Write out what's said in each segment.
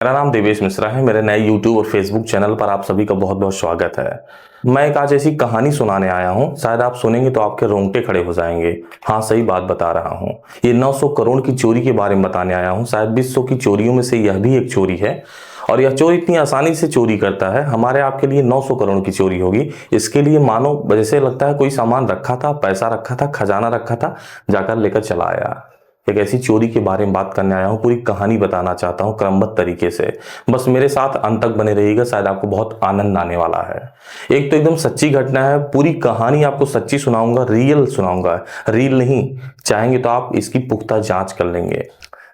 मेरा नाम देवेश मिश्रा है। मेरे नए YouTube और Facebook चैनल पर आप सभी का बहुत बहुत स्वागत है। मैं एक आज ऐसी कहानी सुनाने आया हूं, शायद आप सुनेंगे तो आपके रोंगटे खड़े हो जाएंगे। हाँ, सही बात बता रहा हूं। ये 900 करोड़ की चोरी के बारे में बताने आया हूं। शायद विश्व की चोरियों में से यह भी एक चोरी है, और यह चोर इतनी आसानी से चोरी करता है। हमारे आपके लिए 900 करोड़ की चोरी होगी। इसके लिए मानो जैसे लगता है कोई सामान रखा था, पैसा रखा था, खजाना रखा था, जाकर लेकर चला आया। एक ऐसी चोरी के बारे में बात करने आया हूं। पूरी कहानी बताना चाहता हूं क्रमबद्ध तरीके से। बस मेरे साथ अंत तक बने रहिएगा, शायद आपको बहुत आनंद आने वाला है। एक तो एकदम सच्ची घटना है, पूरी कहानी आपको सच्ची सुनाऊंगा, रियल सुनाऊंगा, रील नहीं। चाहेंगे तो आप इसकी पुख्ता जांच कर लेंगे।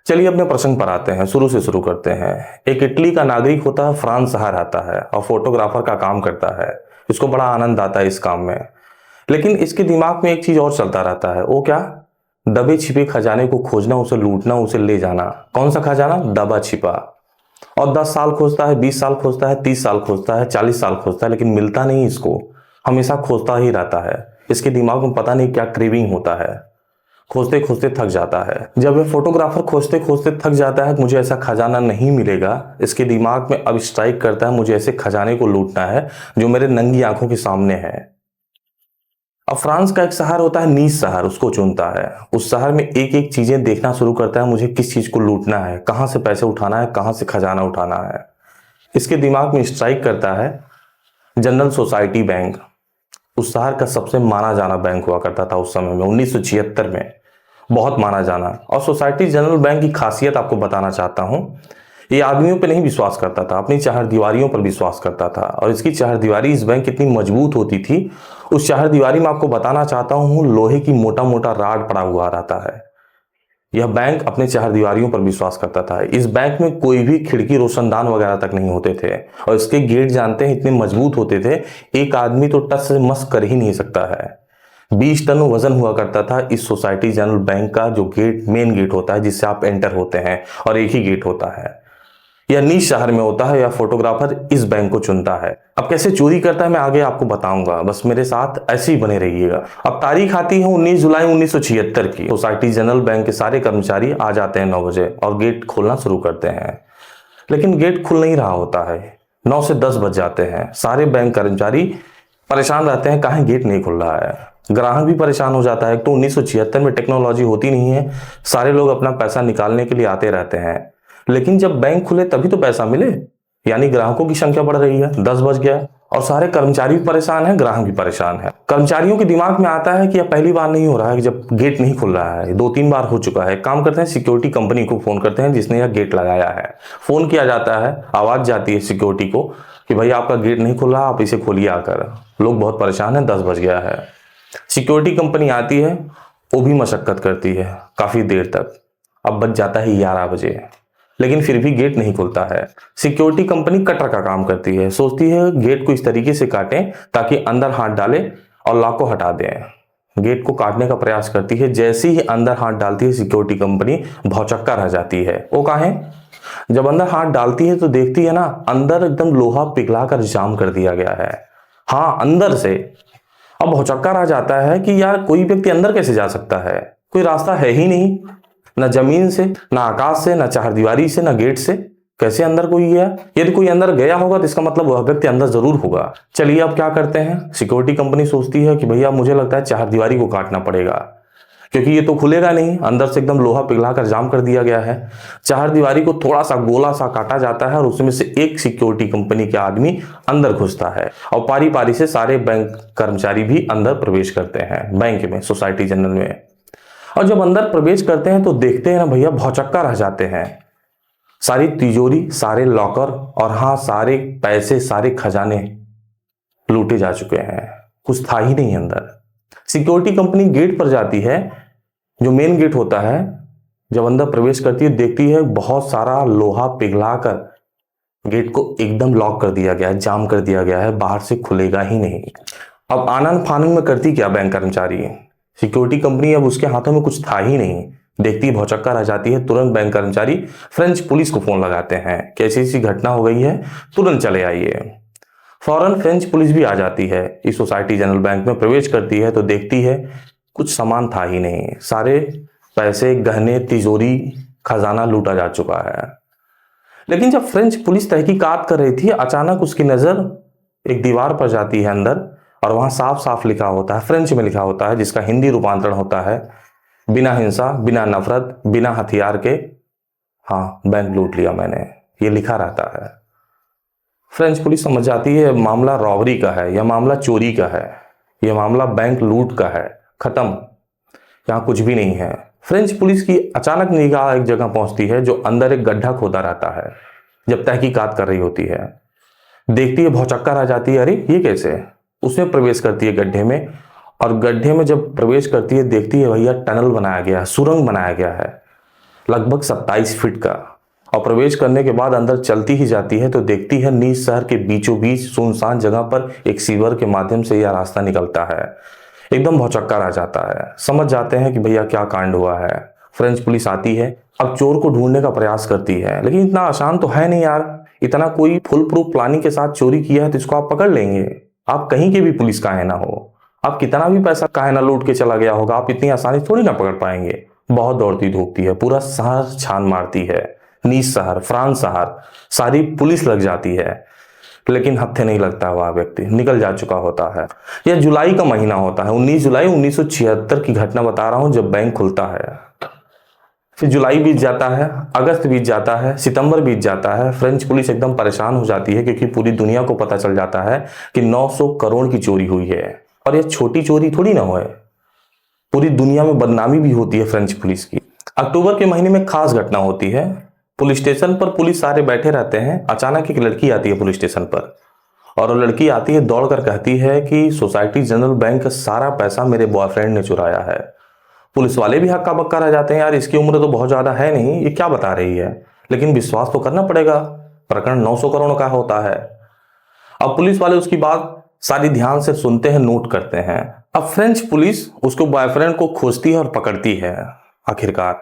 चलिए अपने प्रसंग पर आते हैं, शुरू से शुरू करते हैं। एक इटली का नागरिक होता है, फ्रांस शहर आता है और फोटोग्राफर का काम करता है। इसको बड़ा आनंद आता है इस काम में, लेकिन इसके दिमाग में एक चीज और चलता रहता है। वो क्या? दबे छिपे खजाने को खोजना, उसे लूटना, उसे ले जाना। कौन सा खजाना? दबा छिपा। और 10 साल खोजता है, 20 साल खोजता है, 30 साल खोजता है, 40 साल खोजता है, लेकिन मिलता नहीं इसको। हमेशा खोजता ही रहता है। इसके दिमाग में पता नहीं क्या क्रेविंग होता है। खोजते खोजते थक जाता है। जब यह फोटोग्राफर खोजते खोजते थक जाता है, मुझे ऐसा खजाना नहीं मिलेगा, इसके दिमाग में अब स्ट्राइक करता है, मुझे ऐसे खजाने को लूटना है जो मेरे नंगी आंखों के सामने है। अब फ्रांस का एक शहर होता है, नीस शहर, उसको चुनता है। उस शहर में एक एक चीजें देखना शुरू करता है। मुझे किस चीज को लूटना है, कहां से पैसे उठाना है, कहां से खजाना उठाना है। इसके दिमाग में स्ट्राइक करता है जनरल सोसाइटी बैंक। उस शहर का सबसे माना जाना बैंक हुआ करता था उस समय में, 1976 में। बहुत माना जाना। और सोसाइटी जनरल बैंक की खासियत आपको बताना चाहता हूं। ये आदमियों पे नहीं विश्वास करता था, अपनी चारदीवारियों पर विश्वास करता था। और इसकी चारदीवारी, इस बैंक कितनी मजबूत होती थी, उस चारदीवारी में आपको बताना चाहता हूं, लोहे की मोटा मोटा राड पड़ा हुआ रहता है। यह बैंक अपने चारदीवारियों पर विश्वास करता था। इस बैंक में कोई भी खिड़की, रोशनदान वगैरह तक नहीं होते थे। और इसके गेट जानते हैं इतने मजबूत होते थे, एक आदमी तो टस से मस कर ही नहीं सकता है। 20 टन वजन हुआ करता था इस सोसाइटी जनरल बैंक का जो गेट, मेन गेट होता है जिससे आप एंटर होते हैं, और एक ही गेट होता है। यह नीच शहर में होता है। यह फोटोग्राफर इस बैंक को चुनता है। अब कैसे चोरी करता है मैं आगे आपको बताऊंगा, बस मेरे साथ ऐसे ही बने रहिएगा। अब तारीख आती है 19 जुलाई 1976 की। सोसाइटी जनरल बैंक के सारे कर्मचारी आ जाते हैं 9 बजे और गेट खोलना शुरू करते हैं। लेकिन गेट खुल नहीं रहा होता है। 9 से 10 बज जाते हैं। सारे बैंक कर्मचारी परेशान रहते हैं, काहे गेट नहीं खुल रहा है। ग्राहक भी परेशान हो जाता है। तो 1976 में टेक्नोलॉजी होती नहीं है, सारे लोग अपना पैसा निकालने के लिए आते रहते हैं। लेकिन जब बैंक खुले तभी तो पैसा मिले, यानी ग्राहकों की संख्या बढ़ रही है। 10 बज गया और सारे कर्मचारी भी परेशान है, ग्राहक भी परेशान है। कर्मचारियों के दिमाग में आता है कि यह पहली बार नहीं हो रहा है कि जब गेट नहीं खुल रहा है, 2-3 बार हो चुका है। काम करते हैं, सिक्योरिटी कंपनी को फोन करते हैं जिसने यह गेट लगाया है। फोन किया जाता है, आवाज जाती है सिक्योरिटी को कि भाई आपका गेट नहीं खुल रहा, आप इसे खोलिए आकर। लोग बहुत परेशान है, 10 बज गया है। सिक्योरिटी कंपनी आती है, वो भी मशक्कत करती है काफी देर तक। अब बज जाता है 11 बजे, लेकिन फिर भी गेट नहीं खुलता है। सिक्योरिटी कंपनी कटर का काम करती है, सोचती है गेट को इस तरीके से काटें ताकि अंदर हाथ डाले और लॉक को हटा दें। गेट को काटने का प्रयास करती है। जैसे ही अंदर हाथ डालती है सिक्योरिटी कंपनी, भौचक्का रह जाती है। वो काहे? जब अंदर हाथ डालती है तो देखती है ना, अंदर एकदम लोहा पिघला कर जाम कर दिया गया है। हाँ, अंदर से। अब भौचक्का रह जाता है कि यार कोई व्यक्ति अंदर कैसे जा सकता है, कोई रास्ता है ही नहीं, ना जमीन से, ना आकाश से, ना चारदीवारी से, ना गेट से। कैसे अंदर कोई गया? यदि कोई अंदर गया होगा तो इसका मतलब वह व्यक्ति अंदर जरूर होगा। चलिए अब क्या करते हैं, सिक्योरिटी कंपनी सोचती है कि भैया मुझे लगता है चारदीवारी को काटना पड़ेगा, क्योंकि ये तो खुलेगा नहीं, अंदर से एकदम लोहा पिघलाकर जाम कर दिया गया है। चारदीवारी को थोड़ा सा गोला सा काटा जाता है और उसमें से एक सिक्योरिटी कंपनी के आदमी अंदर घुसता है और पारी पारी से सारे बैंक कर्मचारी भी अंदर प्रवेश करते हैं बैंक में, सोसाइटी जनरल में। और जब अंदर प्रवेश करते हैं तो देखते हैं ना भैया, भौचक्का रह जाते हैं। सारी तिजोरी, सारे लॉकर और हाँ, सारे पैसे, सारे खजाने लूटे जा चुके हैं। कुछ था ही नहीं अंदर। सिक्योरिटी कंपनी गेट पर जाती है, जो मेन गेट होता है। जब अंदर प्रवेश करती है देखती है बहुत सारा लोहा पिघलाकर गेट को एकदम लॉक कर दिया गया है, जाम कर दिया गया है, बाहर से खुलेगा ही नहीं। अब आनन फानन में करती क्या बैंक कर्मचारी, सिक्योरिटी कंपनी, अब उसके हाथों में कुछ था ही नहीं। देखती भौचक्का रह जाती है। तुरंत बैंक कर्मचारी फ्रेंच पुलिस को फोन लगाते हैं कि ऐसी ऐसी घटना हो गई है, तुरंत चले आइए। फौरन फ्रेंच पुलिस भी आ जाती है, इस सोसाइटी जनरल बैंक में प्रवेश करती है तो देखती है कुछ सामान था ही नहीं। सारे पैसे, गहने, तिजोरी, खजाना लूटा जा चुका है। लेकिन जब फ्रेंच पुलिस तहकीकात कर रही थी, अचानक उसकी नजर एक दीवार पर जाती है अंदर, और वहां साफ साफ लिखा होता है, फ्रेंच में लिखा होता है, जिसका हिंदी रूपांतरण होता है, बिना हिंसा, बिना नफरत, बिना हथियार के, हाँ, बैंक लूट लिया मैंने, ये लिखा रहता है। फ्रेंच पुलिस समझ जाती है मामला रॉबरी का है, यह मामला चोरी का है, यह मामला बैंक लूट का है, खत्म, यहाँ कुछ भी नहीं है। फ्रेंच पुलिस की अचानक निगाह एक जगह पहुंचती है जो अंदर एक गड्ढा खोदा रहता है, जब तहकीकात कर रही होती है। देखती है, भौचक्का रह जाती है, अरे ये कैसे। उसमें प्रवेश करती है गड्ढे में, और गड्ढे में जब प्रवेश करती है देखती है भैया टनल बनाया गया है, सुरंग बनाया गया है लगभग 27 फीट का। और प्रवेश करने के बाद अंदर चलती ही जाती है तो देखती है नीच शहर के बीचों बीच सुनसान जगह पर एक सीवर के माध्यम से यह रास्ता निकलता है। एकदम भौचक्का रह जाता है, समझ जाते हैं कि भैया क्या कांड हुआ है। फ्रेंच पुलिस आती है, अब चोर को ढूंढने का प्रयास करती है, लेकिन इतना आसान तो है नहीं यार। इतना कोई फुल प्रूफ प्लानिंग के साथ चोरी किया है तो इसको आप पकड़ लेंगे। आप कहीं के भी पुलिस काहे ना हो, आप कितना भी पैसा काहे ना लूट के चला गया होगा, आप इतनी आसानी थोड़ी ना पकड़ पाएंगे। बहुत दौड़ती धूपती है, पूरा शहर छान मारती है, नीस शहर, फ्रांस शहर, सारी पुलिस लग जाती है, लेकिन हत्थे नहीं लगता। वह व्यक्ति निकल जा चुका होता है। यह जुलाई का महीना होता है, 19 जुलाई 1976 की घटना बता रहा हूं, जब बैंक खुलता है। फिर जुलाई बीत जाता है, अगस्त बीत जाता है, सितंबर बीत जाता है। फ्रेंच पुलिस एकदम परेशान हो जाती है, क्योंकि पूरी दुनिया को पता चल जाता है कि 900 करोड़ की चोरी हुई है। और यह छोटी चोरी थोड़ी ना हुई, पूरी दुनिया में बदनामी भी होती है फ्रेंच पुलिस की। अक्टूबर के महीने में खास घटना होती है। पुलिस स्टेशन पर पुलिस सारे बैठे रहते हैं, अचानक एक लड़की आती है पुलिस स्टेशन पर, और वो लड़की आती है दौड़कर कहती है कि सोसाइटी जनरल बैंक का सारा पैसा मेरे बॉयफ्रेंड ने चुराया है। पुलिस वाले भी हक्का बक्का रह जाते हैं, यार इसकी उम्र तो बहुत ज्यादा है नहीं, ये क्या बता रही है, लेकिन विश्वास तो करना पड़ेगा, प्रकरण 900 करोड़ का होता है। अब पुलिस वाले उसकी बात सारी ध्यान से सुनते हैं, नोट करते हैं। अब फ्रेंच पुलिस उसको बॉयफ्रेंड को खोजती है और पकड़ती है आखिरकार,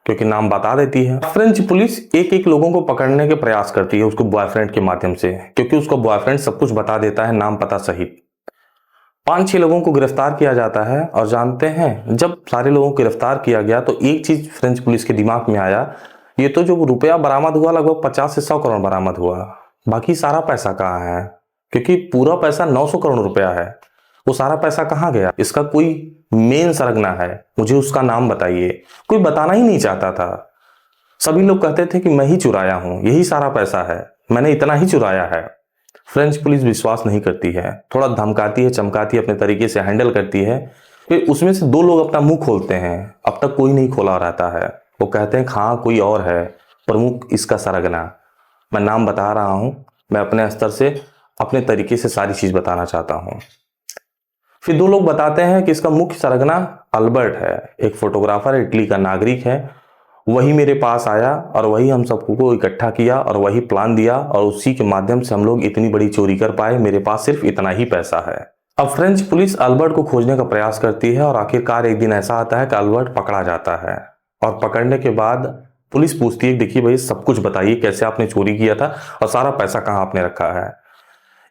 क्योंकि नाम बता देती है। फ्रेंच पुलिस एक एक लोगों को पकड़ने के प्रयास करती है उसको बॉयफ्रेंड के माध्यम से, क्योंकि उसका बॉयफ्रेंड सब कुछ बता देता है, नाम पता सहित। 5-6 लोगों को गिरफ्तार किया जाता है। और जानते हैं, जब सारे लोगों को गिरफ्तार किया गया तो एक चीज फ्रेंच पुलिस के दिमाग में आया, ये तो जो रुपया बरामद हुआ लगभग 50 से 100 करोड़ बरामद हुआ, बाकी सारा पैसा कहाँ है, क्योंकि पूरा पैसा 900 करोड़ रुपया है, वो सारा पैसा कहाँ गया, इसका कोई मेन सरगना है, मुझे उसका नाम बताइए। कोई बताना ही नहीं चाहता था। सभी लोग कहते थे कि मैं ही चुराया हूं, यही सारा पैसा है, मैंने इतना ही चुराया है। फ्रेंच पुलिस विश्वास नहीं करती है, थोड़ा धमकाती है, चमकाती है, अपने तरीके से हैंडल करती है। फिर उसमें से 2 लोग अपना मुंह खोलते हैं, अब तक कोई नहीं खोला रहता है। वो कहते हैं हाँ कोई और है, प्रमुख इसका सरगना, मैं नाम बता रहा हूं, मैं अपने स्तर से अपने तरीके से सारी चीज बताना चाहता हूं। फिर 2 लोग बताते हैं कि इसका मुख्य सरगना अल्बर्ट है, एक फोटोग्राफर है, इटली का नागरिक है, वही मेरे पास आया और वही हम सबको इकट्ठा किया और वही प्लान दिया, और उसी के माध्यम से हम लोग इतनी बड़ी चोरी कर पाए, मेरे पास सिर्फ इतना ही पैसा है। अब फ्रेंच पुलिस अल्बर्ट को खोजने का प्रयास करती है, और आखिरकार एक दिन ऐसा आता है कि अल्बर्ट पकड़ा जाता है। और पकड़ने के बाद पुलिस पूछती है, देखिए भाई सब कुछ बताइए, कैसे आपने चोरी किया था और सारा पैसा कहाँ आपने रखा है।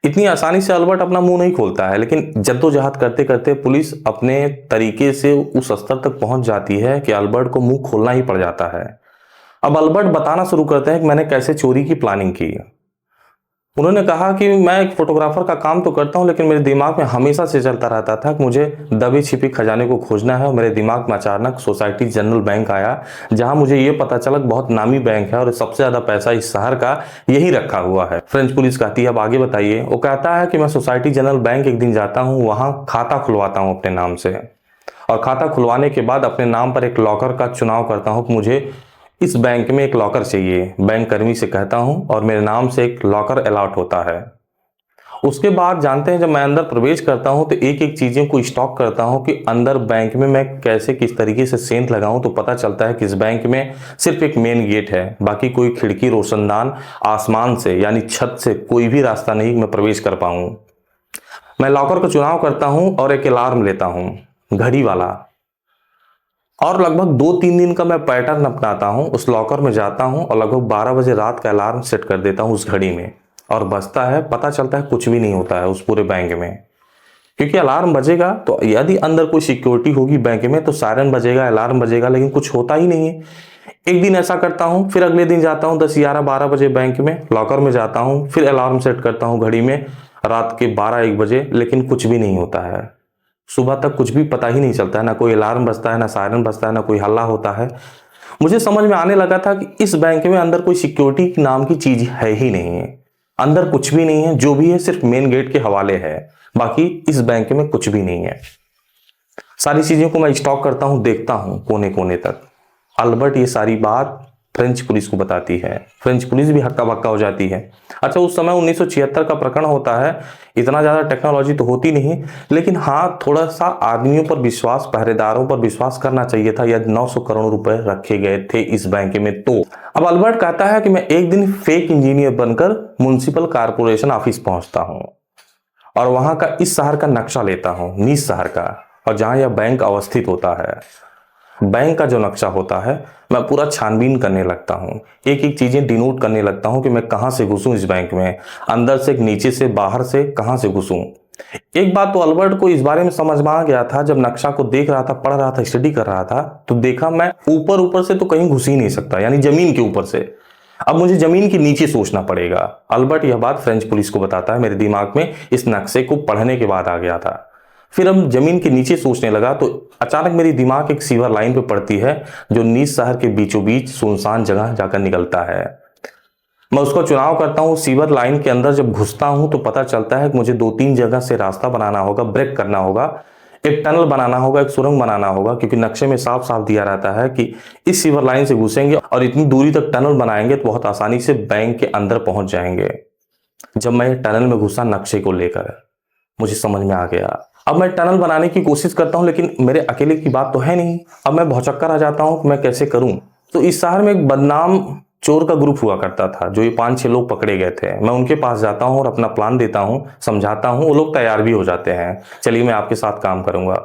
इतनी आसानी से अल्बर्ट अपना मुंह नहीं खोलता है, लेकिन जद्दोजहद करते करते पुलिस अपने तरीके से उस स्तर तक पहुंच जाती है कि अल्बर्ट को मुंह खोलना ही पड़ जाता है। अब अल्बर्ट बताना शुरू करते हैं कि मैंने कैसे चोरी की प्लानिंग की। उन्होंने कहा कि मैं एक फोटोग्राफर का काम तो करता हूं, लेकिन मेरे दिमाग में हमेशा से चलता रहता था कि मुझे दबी छिपी खजाने को खोजना है। और मेरे दिमाग में अचानक सोसाइटी जनरल बैंक आया, जहां मुझे ये पता चला बहुत नामी बैंक है और सबसे ज्यादा पैसा इस शहर का यही रखा हुआ है। फ्रेंच पुलिस कहती है अब आगे बताइए। वो कहता है कि मैं सोसाइटी जनरल बैंक एक दिन जाता हूँ, वहां खाता खुलवाता हूँ अपने नाम से, और खाता खुलवाने के बाद अपने नाम पर एक लॉकर का चुनाव करता हूँ कि मुझे इस बैंक में एक लॉकर चाहिए। बैंक कर्मी से कहता हूं और मेरे नाम से एक लॉकर अलॉट होता है। उसके बाद जानते हैं, जब मैं अंदर प्रवेश करता हूं तो एक एक चीजें को स्टॉक करता हूं कि अंदर बैंक में मैं कैसे किस तरीके से सेंध लगाऊं। तो पता चलता है कि इस बैंक में सिर्फ एक मेन गेट है, बाकी कोई खिड़की, रोशनदान, आसमान से यानी छत से कोई भी रास्ता नहीं मैं प्रवेश कर पाऊं। मैं लॉकर का चुनाव करता हूं और एक अलार्म लेता हूं, घड़ी वाला, और लगभग 2-3 दिन का मैं पैटर्न अपनाता हूं। उस लॉकर में जाता हूं और लगभग 12 बजे रात का अलार्म सेट कर देता हूं उस घड़ी में, और बजता है, पता चलता है कुछ भी नहीं होता है उस पूरे बैंक में, क्योंकि अलार्म बजेगा तो यदि अंदर कोई सिक्योरिटी होगी बैंक में तो सायरन बजेगा, अलार्म बजेगा, लेकिन कुछ होता ही नहीं है। एक दिन ऐसा करता हूँ, फिर अगले दिन जाता हूँ 10, 11, 12 बजे बैंक में, लॉकर में जाता हूँ, फिर अलार्म सेट करता हूँ घड़ी में रात के 12, 1 बजे, लेकिन कुछ भी नहीं होता है। सुबह तक कुछ भी पता ही नहीं चलता है, ना कोई अलार्म बजता है, ना सायरन बजता है, ना कोई हल्ला होता है। मुझे समझ में आने लगा था कि इस बैंक में अंदर कोई सिक्योरिटी नाम की चीज है ही नहीं है। अंदर कुछ भी नहीं है, जो भी है सिर्फ मेन गेट के हवाले है, बाकी इस बैंक में कुछ भी नहीं है। सारी चीजों को मैं स्टॉक करता हूं, देखता हूं कोने कोने तक। अल्बर्ट ये सारी बात फ्रेंच पुलिस को बताती है। फ्रेंच पुलिस भी हक्का बक्का हो जाती है। अच्छा, उस समय 1976 का प्रकरण होता है, इतना ज्यादा टेक्नोलॉजी तो होती नहीं, लेकिन हाँ थोड़ा सा आदमियों पर विश्वास, पहरेदारों पर विश्वास करना चाहिए था। यदि 900 करोड़ रुपए रखे गए थे इस बैंक में तो। अब अल्बर्ट कहता है कि मैं एक दिन फेक इंजीनियर बनकर म्युनिसिपल कारपोरेशन ऑफिस पहुंचता हूं और वहां का इस शहर का नक्शा लेता हूं, नीस शहर का, और जहां यह बैंक अवस्थित होता है, बैंक का जो नक्शा होता है, मैं पूरा छानबीन करने लगता हूँ। एक एक चीजें डिनोट करने लगता हूँ कि मैं कहां से घुसूं इस बैंक में, अंदर से, नीचे से, बाहर से, कहां से घुसूं। एक बात तो अल्बर्ट को इस बारे में समझ में आ गया था। जब नक्शा को देख रहा था, पढ़ रहा था, स्टडी कर रहा था, तो देखा मैं ऊपर ऊपर से तो कहीं घुस ही नहीं सकता, यानी जमीन के ऊपर से। अब मुझे जमीन के नीचे सोचना पड़ेगा। अल्बर्ट यह बात फ्रेंच पुलिस को बताता है। मेरे दिमाग में इस नक्शे को पढ़ने के बाद आ गया था। फिर हम जमीन के नीचे सोचने लगा तो अचानक मेरी दिमाग एक सीवर लाइन पे पड़ती है, जो नीस शहर के बीचों बीच सुनसान जगह जाकर निकलता है। मैं उसका चुनाव करता हूँ। सीवर लाइन के अंदर जब घुसता हूं तो पता चलता है कि मुझे 2-3 जगह से रास्ता बनाना होगा, ब्रेक करना होगा, एक टनल बनाना होगा, एक सुरंग बनाना होगा, क्योंकि नक्शे में साफ साफ दिया रहता है कि इस सीवर लाइन से घुसेंगे और इतनी दूरी तक टनल बनाएंगे तो बहुत आसानी से बैंक के अंदर पहुंच जाएंगे। जब मैं टनल में घुसा नक्शे को लेकर, मुझे समझ में आ गया। अब मैं टनल बनाने की कोशिश करता हूं, लेकिन मेरे अकेले की बात तो है नहीं। अब मैं भौचक्कर आ जाता हूं कि मैं कैसे करूं। तो इस शहर में एक बदनाम चोर का ग्रुप हुआ करता था, जो ये 5-6 लोग पकड़े गए थे। मैं उनके पास जाता हूं और अपना प्लान देता हूं, समझाता हूं। वो लोग तैयार भी हो जाते हैं, चलिए मैं आपके साथ काम करूंगा,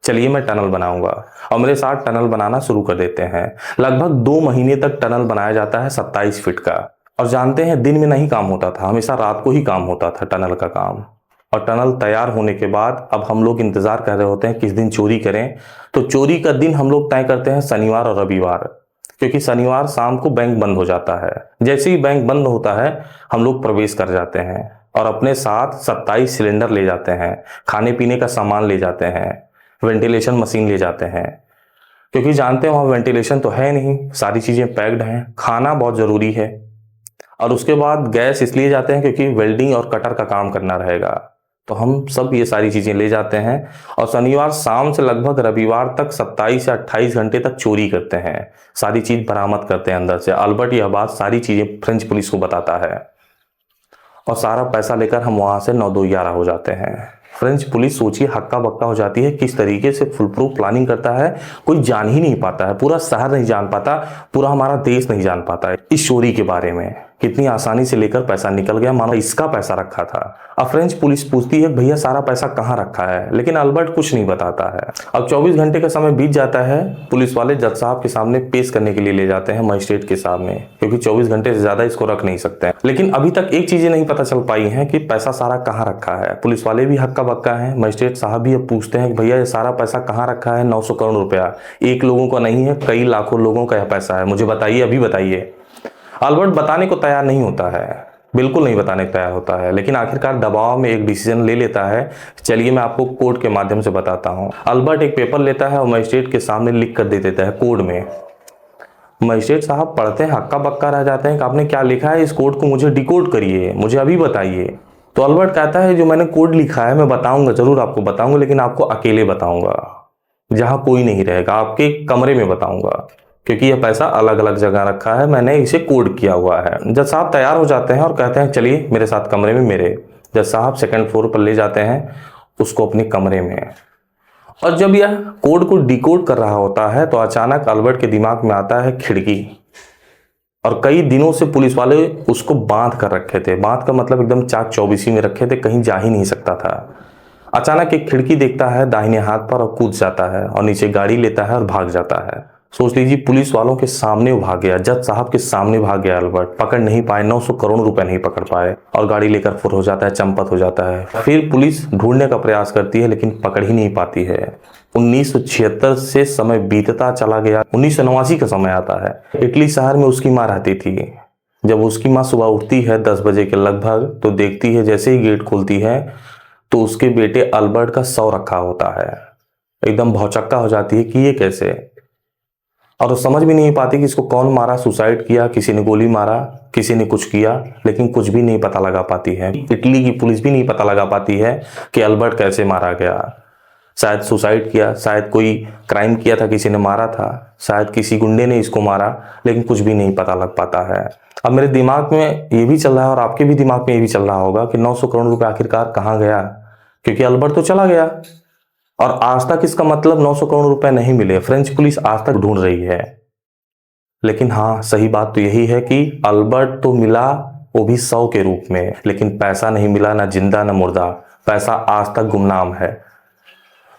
चलिए मैं टनल बनाऊंगा, और मेरे साथ टनल बनाना शुरू कर देते हैं। लगभग 2 महीने तक टनल बनाया जाता है 27 फीट का। और जानते हैं, दिन में नहीं काम होता था, हमेशा रात को ही काम होता था टनल का काम। और टनल तैयार होने के बाद अब हम लोग इंतजार कर रहे होते हैं किस दिन चोरी करें। तो चोरी का दिन हम लोग तय करते हैं शनिवार और रविवार, क्योंकि शनिवार शाम को बैंक बंद हो जाता है। जैसे ही बैंक बंद होता है हम लोग प्रवेश कर जाते हैं और अपने साथ 27 सिलेंडर ले जाते हैं, खाने पीने का सामान ले जाते हैं, वेंटिलेशन मशीन ले जाते हैं, क्योंकि जानते हैं वहां वेंटिलेशन तो है नहीं, सारी चीजें पैक्ड हैं। खाना बहुत जरूरी है। और उसके बाद गैस इसलिए जाते हैं क्योंकि वेल्डिंग और कटर का काम करना रहेगा। तो हम सब ये सारी चीजें ले जाते हैं और शनिवार शाम से लगभग रविवार तक 27 या 28 घंटे तक चोरी करते हैं, सारी चीज बरामद करते हैं अंदर से। अल्बर्ट यह बात सारी चीजें फ्रेंच पुलिस को बताता है और सारा पैसा लेकर हम वहां से 9-2-11 हो जाते हैं। फ्रेंच पुलिस सोचिए हक्का बक्का हो जाती है, किस तरीके से फुल प्रूफ प्लानिंग करता है, कोई जान ही नहीं पाता है, पूरा शहर नहीं जान पाता, पूरा हमारा देश नहीं जान पाता है इस चोरी के बारे में। कितनी आसानी से लेकर पैसा निकल गया, मानो इसका पैसा रखा था। अब फ्रेंच पुलिस पूछती है भैया सारा पैसा कहाँ रखा है, लेकिन अल्बर्ट कुछ नहीं बताता है। अब 24 घंटे का समय बीत जाता है। पुलिस वाले जज साहब के सामने पेश करने के लिए ले जाते हैं, मजिस्ट्रेट के सामने, क्योंकि 24 घंटे से ज्यादा इसको रख नहीं सकते हैं। लेकिन अभी तक एक चीजें नहीं पता चल पाई हैं कि पैसा सारा कहाँ रखा है। पुलिस वाले भी हक्का बक्का है, मजिस्ट्रेट साहब भी अब पूछते हैं कि भैया ये सारा पैसा कहाँ रखा है। 900 करोड़ रुपया एक लोगों का नहीं है, कई लाखों लोगों का यह पैसा है, मुझे बताइए, अभी बताइए। अल्बर्ट बताने को तैयार नहीं होता है, बिल्कुल नहीं बताने को तैयार होता है, लेकिन आखिरकार दबाव में एक डिसीजन ले लेता है। चलिए मैं आपको कोड के माध्यम से बताता हूं। अल्बर्ट एक पेपर लेता है और मजिस्ट्रेट के सामने लिख कर दे देता है कोड में। मजिस्ट्रेट साहब पढ़ते हैं, हक्का बक्का रह जाते हैं कि आपने क्या लिखा है, इस कोड को मुझे डिकोड करिए, मुझे अभी बताइए। तो अल्बर्ट कहता है जो मैंने कोड लिखा है मैं बताऊंगा, जरूर आपको बताऊंगा, लेकिन आपको अकेले बताऊंगा, जहां कोई नहीं रहेगा, आपके कमरे में बताऊंगा, क्योंकि यह पैसा अलग अलग जगह रखा है, मैंने इसे कोड किया हुआ है। जज साहब तैयार हो जाते हैं और कहते हैं चलिए मेरे साथ कमरे में। मेरे जज साहब 2nd फ्लोर पर ले जाते हैं उसको अपने कमरे में। और जब यह कोड को डिकोड कर रहा होता है तो अचानक अल्बर्ट के दिमाग में आता है खिड़की। और कई दिनों से पुलिस वाले उसको बांध कर रखे थे, बांध का मतलब एकदम चाक चौबीसी में रखे थे, कहीं जा ही नहीं सकता था। अचानक एक खिड़की देखता है दाहिने हाथ पर और कूद जाता है और नीचे गाड़ी लेता है और भाग जाता है। सोच लीजिए पुलिस वालों के सामने भाग गया, जज साहब के सामने भाग गया अल्बर्ट। पकड़ नहीं पाए, 900 करोड़ रुपए नहीं पकड़ पाए और गाड़ी लेकर फुर हो जाता है, चंपत हो जाता है। फिर पुलिस ढूंढने का प्रयास करती है लेकिन पकड़ ही नहीं पाती है। 1976 से समय बीतता चला गया, 1989 का समय आता है। इटली शहर में उसकी माँ रहती थी। जब उसकी माँ सुबह उठती है 10 बजे के लगभग, तो देखती है जैसे ही गेट खुलती है तो उसके बेटे अल्बर्ट का शव रखा होता है। एकदम भौचक्का हो जाती है कि ये कैसे, और वो समझ भी नहीं पाती कि इसको कौन मारा, सुसाइड किया, किसी ने गोली मारा, किसी ने कुछ किया, लेकिन कुछ भी नहीं पता लगा पाती है। इटली की पुलिस भी नहीं पता लगा पाती है कि अल्बर्ट कैसे मारा गया। शायद सुसाइड किया, शायद कोई क्राइम किया था, किसी ने मारा था, शायद किसी गुंडे ने इसको मारा, लेकिन कुछ भी नहीं पता लग पाता है। अब मेरे दिमाग में ये भी चल रहा है और आपके भी दिमाग में ये भी चल रहा होगा कि 900 करोड़ रुपए आखिरकार कहाँ गया, क्योंकि अल्बर्ट तो चला गया और आज तक इसका मतलब 900 करोड़ रुपए नहीं मिले। फ्रेंच पुलिस आज तक ढूंढ रही है। लेकिन हाँ, सही बात तो यही है कि अल्बर्ट तो मिला, वो भी 100 के रूप में, लेकिन पैसा नहीं मिला, ना जिंदा ना मुर्दा। पैसा आज तक गुमनाम है।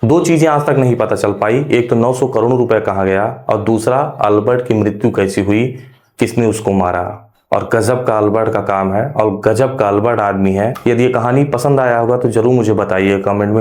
दो चीजें आज तक नहीं पता चल पाई, एक तो 900 करोड़ रुपए कहाँ गया और दूसरा अल्बर्ट की मृत्यु कैसी हुई, किसने उसको मारा। और गजब का अल्बर्ट का काम है और गजब का अल्बर्ट आदमी है। यदि ये कहानी पसंद आया होगा तो जरूर मुझे बताइए कमेंट में।